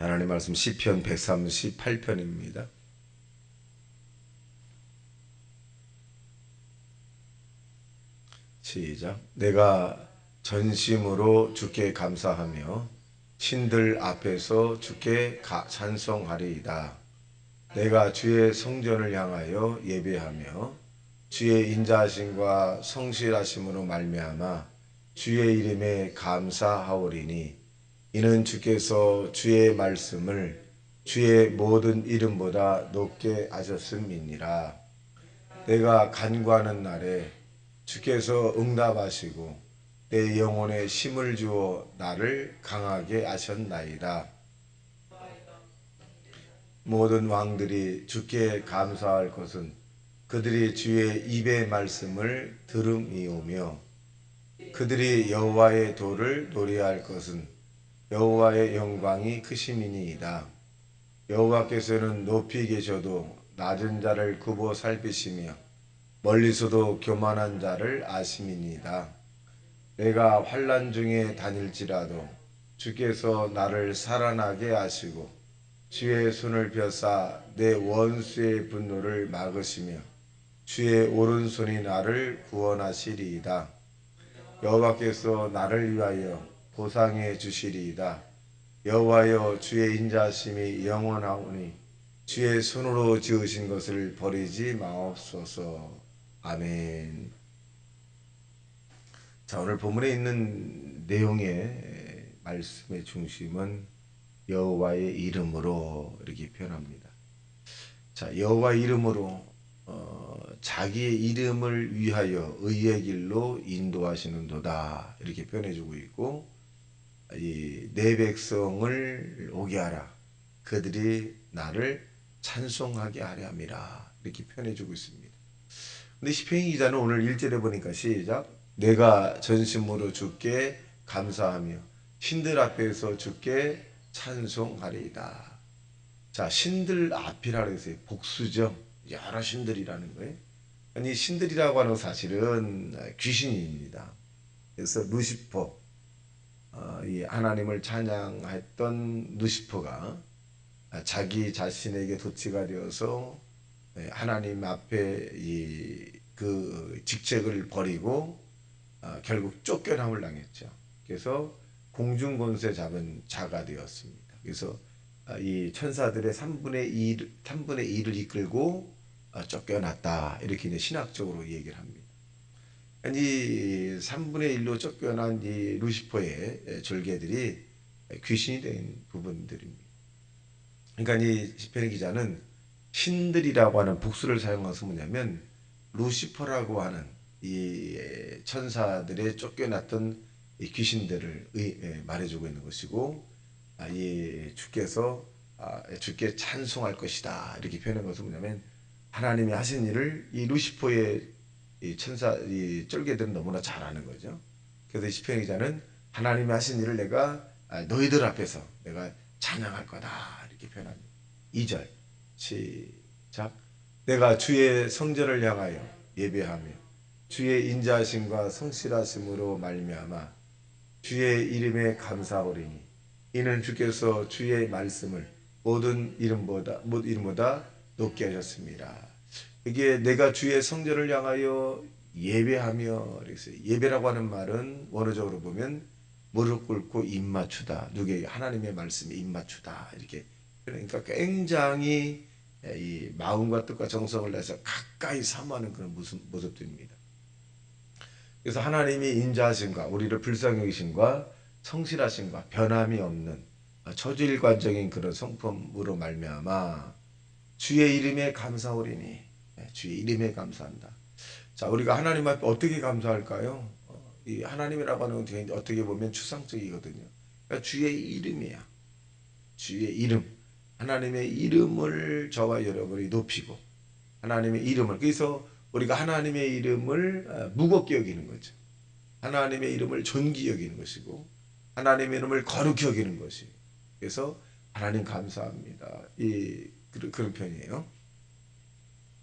하나님 말씀 시편 138편입니다. 시작. 내가 전심으로 주께 감사하며 신들 앞에서 주께 찬송하리이다. 내가 주의 성전을 향하여 예배하며 주의 인자하심과 성실하심으로 말미암아 주의 이름에 감사하오리니 이는 주께서 주의 말씀을 주의 모든 이름보다 높게 하셨음이니라. 내가 간구하는 날에 주께서 응답하시고 내 영혼에 힘을 주어 나를 강하게 하셨나이다. 모든 왕들이 주께 감사할 것은 그들이 주의 입의 말씀을 들음이오며 그들이 여호와의 도를 노래할 것은 여호와의 영광이 크심이니이다. 여호와께서는 높이 계셔도 낮은 자를 굽어 살피시며 멀리서도 교만한 자를 아심이니이다. 내가 환난 중에 다닐지라도 주께서 나를 살아나게 하시고 주의 손을 펴사 내 원수의 분노를 막으시며 주의 오른손이 나를 구원하시리이다. 여호와께서 나를 위하여 보상해 주시리이다. 여호와여, 주의 인자하심이 영원하오니 주의 손으로 지으신 것을 버리지 마옵소서. 아멘. 자, 오늘 본문에 있는 내용의 말씀의 중심은 여호와의 이름으로 이렇게 표현합니다. 자, 여호와의 이름으로 자기의 이름을 위하여 의의 길로 인도하시는도다 이렇게 표현해주고 있고, 내 백성을 오게 하라. 그들이 나를 찬송하게 하려 함이라 이렇게 표현해주고 있습니다. 근데 시편 기자는 오늘 1절에 보니까 시작. 내가 전심으로 주께 감사하며 신들 앞에서 주께 찬송하리이다. 자, 신들 앞이라 그랬어요. 복수죠. 여러 신들이라는 거예요. 아니, 신들이라고 하는 사실은 귀신입니다. 그래서 루시퍼, 이 하나님을 찬양했던 루시퍼가 자기 자신에게 도치가 되어서 하나님 앞에 그 직책을 버리고 결국 쫓겨남을 당했죠. 그래서 공중권세 잡은 자가 되었습니다. 그래서 이 천사들의 3분의 1을 이끌고 쫓겨났다. 이렇게 이제 신학적으로 얘기를 합니다. 이 3분의 1로 쫓겨난 이 루시퍼의 절개들이 귀신이 된 부분들입니다. 그러니까 이 시편 기자는 신들이라고 하는 복수를 사용해서 뭐냐면 루시퍼라고 하는 이 천사들의 쫓겨났던 이 귀신들을 말해주고 있는 것이고, 이 주께서 주께 찬송할 것이다 이렇게 표현한 것은 뭐냐면 하나님이 하신 일을 이 루시퍼의 이 천사 이 쫄개들은 너무나 잘 아는 거죠. 그래서 시편 기자는 하나님이 하신 일을 내가 너희들 앞에서 내가 찬양할 거다 이렇게 표현합니다. 2절 시작. 내가 주의 성전을 향하여 예배하며 주의 인자하심과 성실하심으로 말미암아 주의 이름에 감사하오리니 이는 주께서 주의 말씀을 모든 이름보다 높게 하셨습니다. 이게 내가 주의 성전을 향하여 예배하며 그랬어요. 예배라고 하는 말은 원어적으로 보면 무릎 꿇고 입 맞추다. 누구에게? 하나님의 말씀에 입 맞추다. 이렇게 그러니까 굉장히 이 마음과 뜻과 정성을 내서 가까이 사모하는 그런 모습들입니다. 그래서 하나님이 인자하심과 우리를 불쌍히 여기심과 성실하심과 변함이 없는 초질관적인 그런 성품으로 말미암아 주의 이름에 감사오리니 주의 이름에 감사한다. 자, 우리가 하나님 앞에 어떻게 감사할까요? 이 하나님이라고 하는 건 어떻게 보면 추상적이거든요. 그러니까 주의 이름이야. 주의 이름. 하나님의 이름을 저와 여러분이 높이고 하나님의 이름을, 그래서 우리가 하나님의 이름을 무겁게 여기는 거죠. 하나님의 이름을 존귀 여기는 것이고 하나님의 이름을 거룩히 여기는 것이. 그래서 하나님 감사합니다. 그런 편이에요.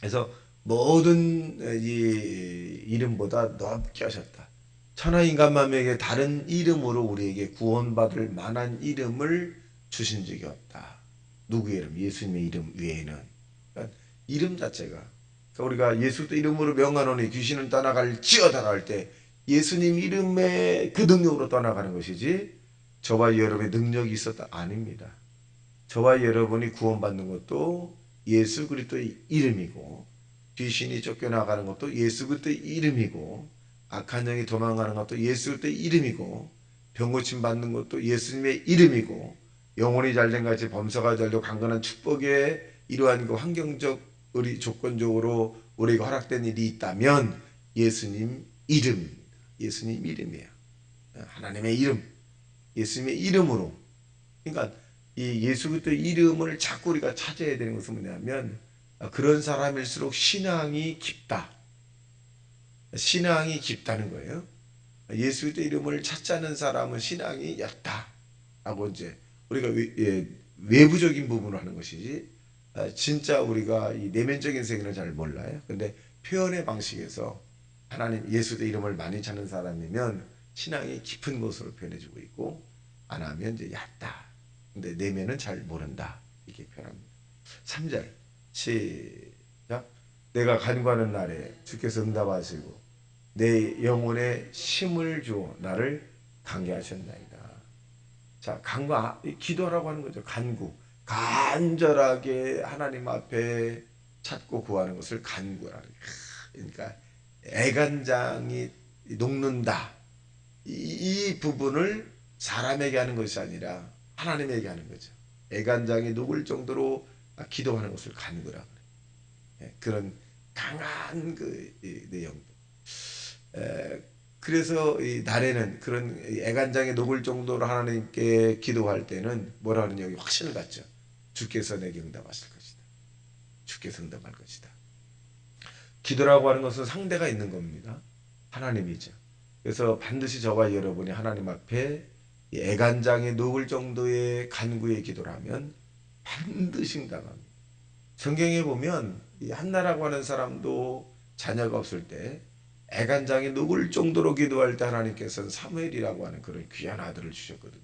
그래서 모든 이 이름보다 높게 하셨다. 천하인간만에게 다른 이름으로 우리에게 구원받을 만한 이름을 주신 적이 없다. 누구의 이름? 예수님의 이름 외에는. 그러니까 이름 자체가, 그러니까 우리가 예수 이름으로 명하노니 귀신은 떠나갈지어다라 할 때 예수님 이름의 그 능력으로 떠나가는 것이지 저와 여러분의 능력이 있었다? 아닙니다. 저와 여러분이 구원받는 것도 예수 그리스도의 이름이고, 귀신이 쫓겨나가는 것도 예수 그리스도의 이름이고, 악한 영이 도망가는 것도 예수 그리스도의 이름이고, 병고침 받는 것도 예수님의 이름이고, 영혼이 잘된 같이 범사가 잘되고 강건한 축복에 이러한 그 환경적 우리 조건적으로 우리에게 허락된 일이 있다면 예수님 이름입니다. 예수님 이름이에요. 하나님의 이름, 예수님의 이름으로. 그러니까 이 예수 그리스도의 이름을 자꾸 우리가 찾아야 되는 것은 뭐냐면, 그런 사람일수록 신앙이 깊다. 신앙이 깊다는 거예요. 예수 그리스도의 이름을 찾지 않는 사람은 신앙이 얕다. 라고 이제 우리가 외부적인 부분을 하는 것이지, 진짜 우리가 이 내면적인 세계를 잘 몰라요. 근데 표현의 방식에서 하나님 예수 그리스도의 이름을 많이 찾는 사람이면 신앙이 깊은 것으로 표현해주고 있고, 안 하면 이제 얕다. 근데 내면은 잘 모른다. 이렇게 표현합니다. 3절 시작. 내가 간구하는 날에 주께서 응답하시고 내 영혼에 힘을 주어 나를 강개하셨나이다. 자, 기도라고 하는 거죠. 간구. 간절하게 하나님 앞에 찾고 구하는 것을 간구라는 거예요. 그러니까 애간장이 녹는다. 이 부분을 사람에게 하는 것이 아니라 하나님에게 하는 거죠. 애간장이 녹을 정도로 기도하는 것을 간구라 그래요. 그런 강한 그 내용들. 그래서 이 날에는 그런 애간장에 녹을 정도로 하나님께 기도할 때는 뭐라 하는 여기 확신을 갖죠. 주께서 내게 응답하실 것이다. 주께서 응답할 것이다. 기도라고 하는 것은 상대가 있는 겁니다. 하나님이죠. 그래서 반드시 저와 여러분이 하나님 앞에 애간장에 녹을 정도의 간구의 기도를 하면 반드시 응답합니다. 성경에 보면 이 한나라고 하는 사람도 자녀가 없을 때 애간장에 녹을 정도로 기도할 때 하나님께서는 사무엘이라고 하는 그런 귀한 아들을 주셨거든요.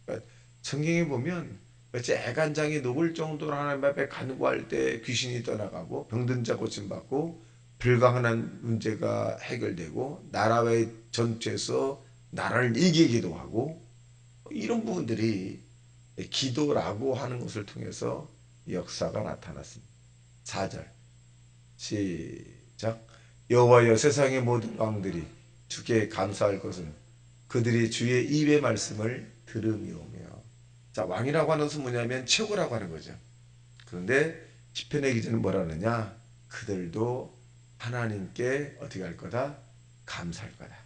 그러니까 성경에 보면 어째 애간장에 녹을 정도로 하나님 앞에 간구할 때 귀신이 떠나가고 병든 자 고침받고 불가능한 문제가 해결되고 나라의 전투에서 나라를 이기기도 하고, 이런 부분들이 기도라고 하는 것을 통해서 역사가 나타났습니다. 4절 시작. 여호와여 세상의 모든 왕들이 주께 감사할 것은 그들이 주의 입의 말씀을 들음이오며. 자, 왕이라고 하는 것은 뭐냐면 최고라고 하는 거죠. 그런데 시편의 기자는 뭐라 하느냐? 그들도 하나님께 어떻게 할 거다? 감사할 거다.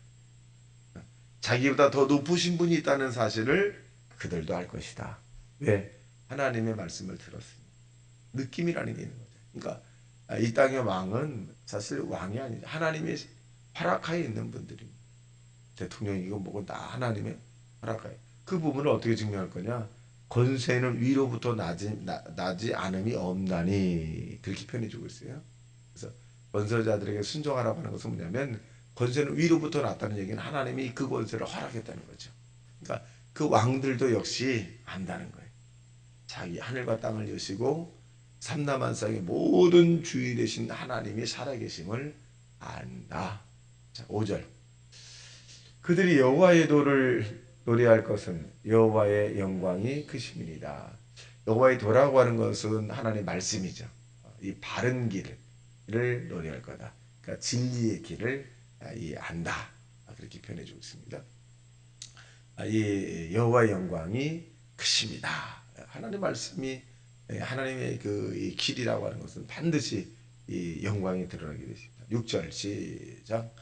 자기보다 더 높으신 분이 있다는 사실을 그들도 알 것이다. 왜? 하나님의 말씀을 들었으니. 느낌이라는 게 있는 거죠. 그러니까 이 땅의 왕은 사실 왕이 아니죠. 하나님의 허락하에 있는 분들입니다. 대통령이고 뭐고 다 하나님의 허락하에. 그 부분을 어떻게 증명할 거냐? 권세는 위로부터 나지 않음이 없나니, 그렇게 표현해주고 있어요. 그래서 권세자들에게 순종하라고 하는 것은 뭐냐면, 권세는 위로부터 났다는 얘기는 하나님이 그 권세를 허락했다는 거죠. 그러니까 그 왕들도 역시 안다는 거예요. 자기 하늘과 땅을 여시고 삼라만상의 모든 주인 되신 하나님이 살아계심을 안다. 자, 5절. 그들이 여호와의 도를 노래할 것은 여호와의 영광이 크심이니이다. 여호와의 도라고 하는 것은 하나님의 말씀이죠. 이 바른 길을 노래할 거다. 그러니까 진리의 길을 안다. 그렇게 표현해주고 있습니다. 이 여호와의 영광이 크십니다. 하나님의 말씀이 하나님의 이 길이라고 하는 것은 반드시 이 영광이 드러나게 되십니다. 6절 시작.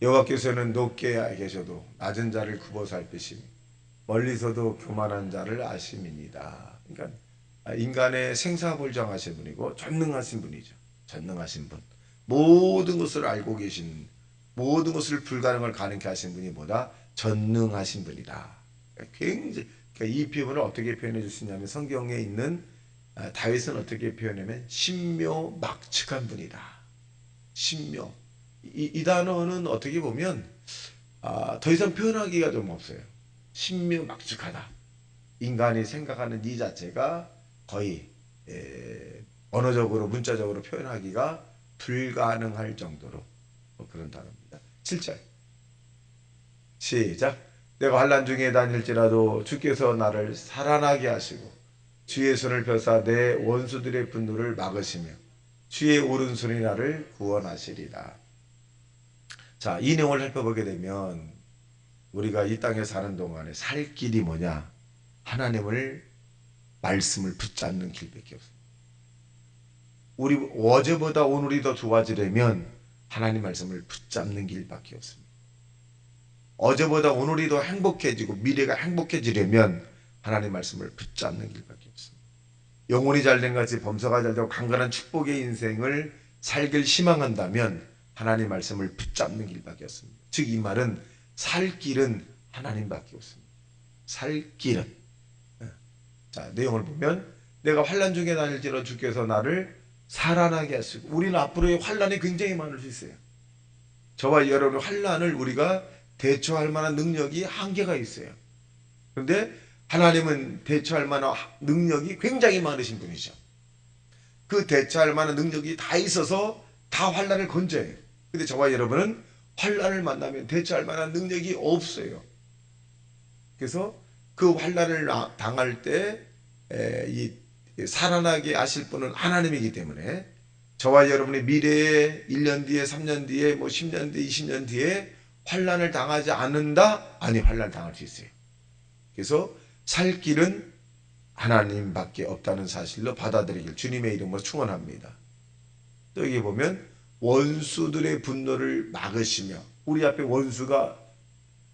여호와께서는 높게 계셔도 낮은 자를 굽어 살피시며 멀리서도 교만한 자를 아심이니이다. 그러니까 인간의 생사를 정하신 분이고 전능하신 분이죠. 전능하신 분. 모든 것을 알고 계신, 모든 것을 불가능을 가능케 하신 분이 뭐다? 전능하신 분이다. 굉장히, 그러니까 이 표현을 어떻게 표현해 줄 수 있냐면, 성경에 있는 다윗은 어떻게 표현하면 신묘막측한 분이다. 신묘. 이 단어는 어떻게 보면 더 이상 표현하기가 좀 없어요. 신묘막측하다. 인간이 생각하는 이 자체가 거의 언어적으로 문자적으로 표현하기가 불가능할 정도로 그런 단어입니다. 7절 시작. 내가 환난 중에 다닐지라도 주께서 나를 살아나게 하시고 주의 손을 펴사 내 원수들의 분노를 막으시며 주의 오른손이 나를 구원하시리라. 자, 이 내용을 살펴보게 되면 우리가 이 땅에 사는 동안에 살 길이 뭐냐? 하나님을 말씀을 붙잡는 길밖에 없습니다. 우리 어제보다 오늘이 더 좋아지려면 하나님 말씀을 붙잡는 길밖에 없습니다. 어제보다 오늘이 더 행복해지고 미래가 행복해지려면 하나님 말씀을 붙잡는 길밖에 없습니다. 영혼이 잘된 같이 범사가 잘되고 강건한 축복의 인생을 살길 희망한다면 하나님 말씀을 붙잡는 길밖에 없습니다. 즉 이 말은 살 길은 하나님밖에 없습니다. 살 길은. 자, 내용을 보면 내가 환난 중에 다닐지라도 주께서 나를 살아나게 하시고, 우리는 앞으로의 환난이 굉장히 많을 수 있어요. 저와 여러분의 환난을 우리가 대처할 만한 능력이 한계가 있어요. 그런데 하나님은 대처할 만한 능력이 굉장히 많으신 분이죠. 그 대처할 만한 능력이 다 있어서 다 환난을 건져요. 근데 저와 여러분은 환난을 만나면 대처할 만한 능력이 없어요. 그래서 그 환난을 당할 때 살아나게 하실 분은 하나님이기 때문에 저와 여러분의 미래에 1년 뒤에 3년 뒤에 10년 뒤에 20년 뒤에 환난을 당하지 않는다? 아니, 환난을 당할 수 있어요. 그래서 살 길은 하나님밖에 없다는 사실로 받아들이길 주님의 이름으로 축원합니다. 또 여기 보면 원수들의 분노를 막으시며, 우리 앞에 원수가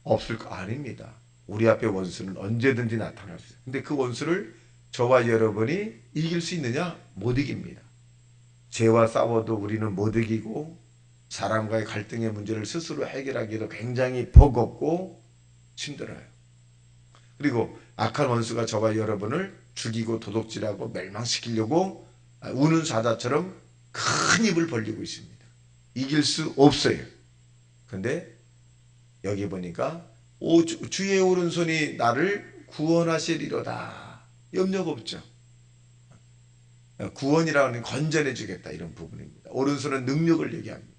없을까? 아닙니다. 우리 앞에 원수는 언제든지 나타날 수 있어요. 근데 그 원수를 저와 여러분이 이길 수 있느냐? 못 이깁니다. 죄와 싸워도 우리는 못 이기고 사람과의 갈등의 문제를 스스로 해결하기도 굉장히 버겁고 힘들어요. 그리고 악한 원수가 저와 여러분을 죽이고 도둑질하고 멸망시키려고 우는 사자처럼 큰 입을 벌리고 있습니다. 이길 수 없어요. 근데 여기 보니까 주의 오른손이 나를 구원하시리로다. 염려가 없죠. 구원이라는 건전해 주겠다, 이런 부분입니다. 오른손은 능력을 얘기합니다.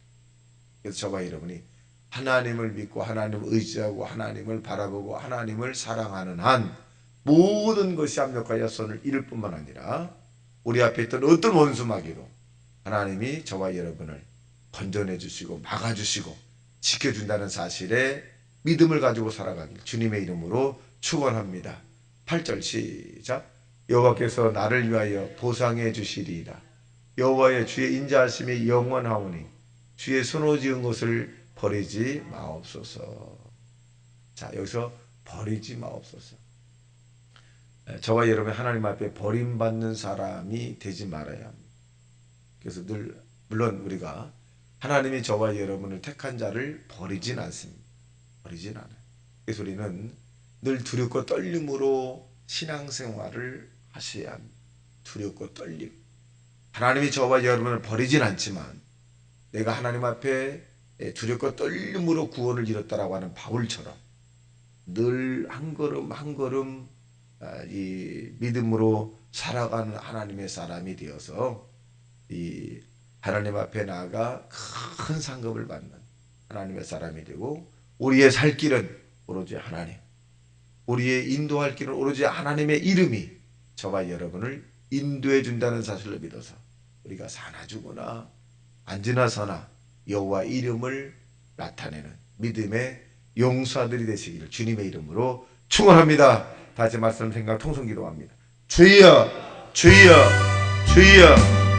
그래서 저와 여러분이 하나님을 믿고 하나님을 의지하고 하나님을 바라보고 하나님을 사랑하는 한 모든 것이 합력하여 선을 이룰 뿐만 아니라 우리 앞에 있던 어떤 원수마귀도 하나님이 저와 여러분을 건전해 주시고 막아주시고 지켜준다는 사실에 믿음을 가지고 살아가길 주님의 이름으로 축원합니다. 8절 시작. 여호와께서 나를 위하여 보상해 주시리이다. 여호와의 주의 인자하심이 영원하오니 주의 손으로 지은 것을 버리지 마옵소서. 자, 여기서 버리지 마옵소서. 저와 여러분 하나님 앞에 버림받는 사람이 되지 말아야 합니다. 그래서 늘 물론 우리가 하나님이 저와 여러분을 택한 자를 버리진 않습니다. 버리진 않아요. 그래서 우리는 늘 두렵고 떨림으로 신앙생활을 하셔야 합니다. 두렵고 떨림. 하나님이 저와 여러분을 버리진 않지만 내가 하나님 앞에 두렵고 떨림으로 구원을 이뤘다라고 하는 바울처럼 늘 한 걸음 한 걸음 이 믿음으로 살아가는 하나님의 사람이 되어서 이 하나님 앞에 나아가 큰 상급을 받는 하나님의 사람이 되고, 우리의 살 길은 오로지 하나님, 우리의 인도할 길은 오로지 하나님의 이름이 저와 여러분을 인도해 준다는 사실을 믿어서 우리가 사나 죽으나 앉으나 서나 여호와 이름을 나타내는 믿음의 용사들이 되시기를 주님의 이름으로 축원합니다. 다시 말씀 생각 통성 기도합니다. 주여 주여 주여